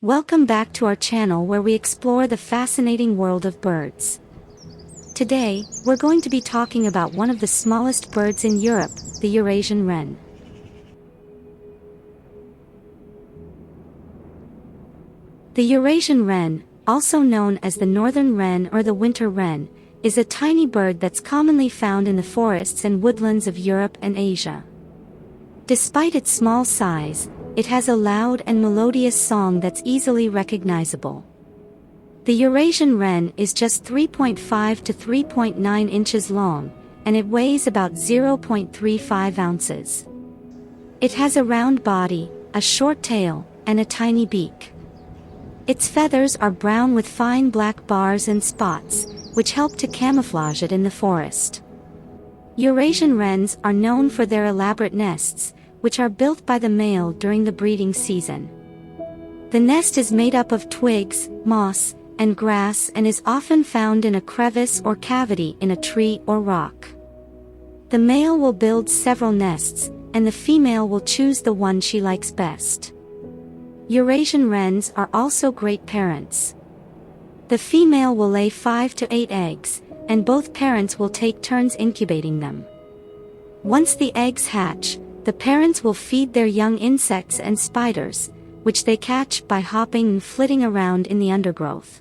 Welcome back to our channel where we explore the fascinating world of birds. Today, we're going to be talking about one of the smallest birds in Europe, the Eurasian wren. The Eurasian wren, also known as the northern wren or the winter wren, is a tiny bird that's commonly found in the forests and woodlands of Europe and Asia. Despite its small size, it has a loud and melodious song that's easily recognizable. The Eurasian wren is just 3.5 to 3.9 inches long, and it weighs about 0.35 ounces. It has a round body, a short tail, and a tiny beak. Its feathers are brown with fine black bars and spots, which help to camouflage it in the forest. Eurasian wrens are known for their elaborate nests, which are built by the male during the breeding season. The nest is made up of twigs, moss, and grass and is often found in a crevice or cavity in a tree or rock. The male will build several nests, and the female will choose the one she likes best. Eurasian wrens are also great parents. The female will lay 5 to 8 eggs, and both parents will take turns incubating them. Once the eggs hatch, the parents will feed their young insects and spiders, which they catch by hopping and flitting around in the undergrowth.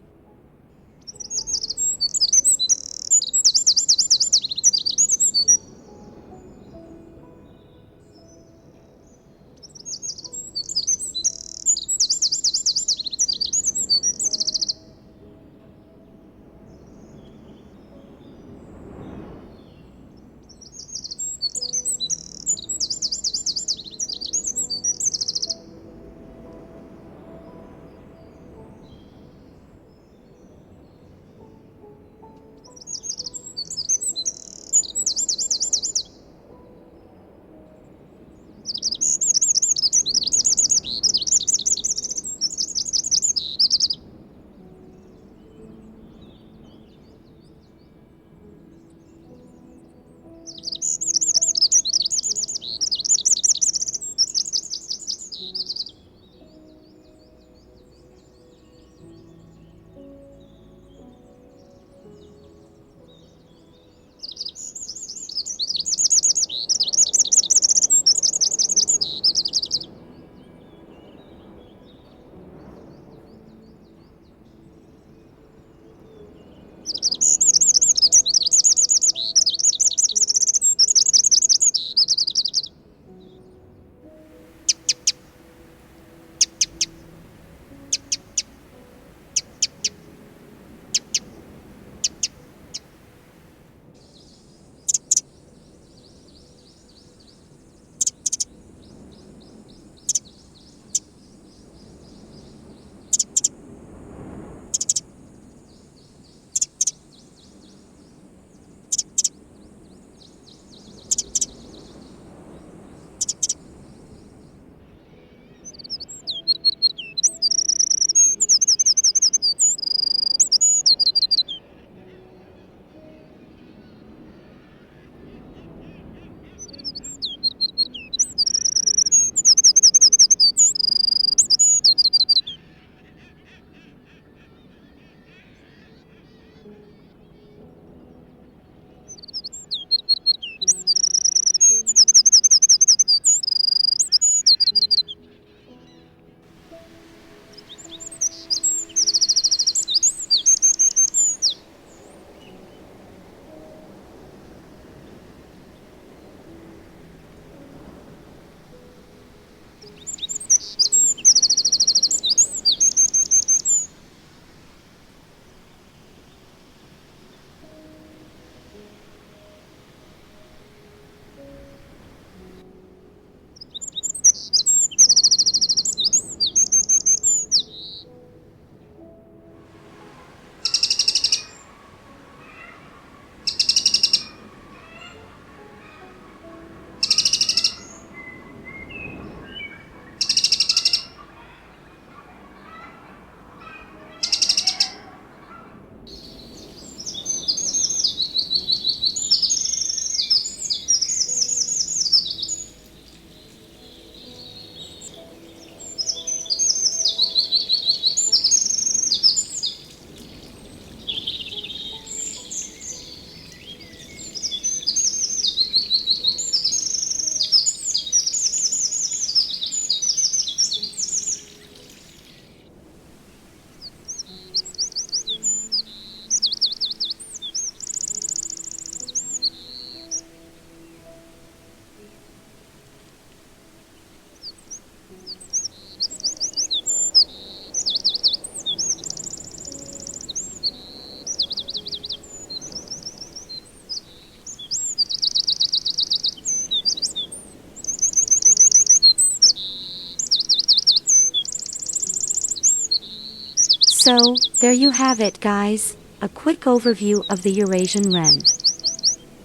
So, there you have it guys, a quick overview of the Eurasian wren.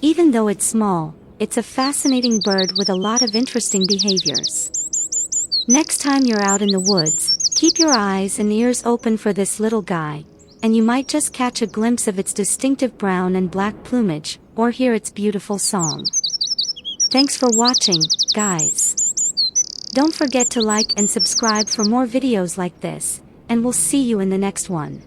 Even though it's small, it's a fascinating bird with a lot of interesting behaviors. Next time you're out in the woods, keep your eyes and ears open for this little guy, and you might just catch a glimpse of its distinctive brown and black plumage, or hear its beautiful song. Thanks for watching, guys. Don't forget to like and subscribe for more videos like this, and we'll see you in the next one.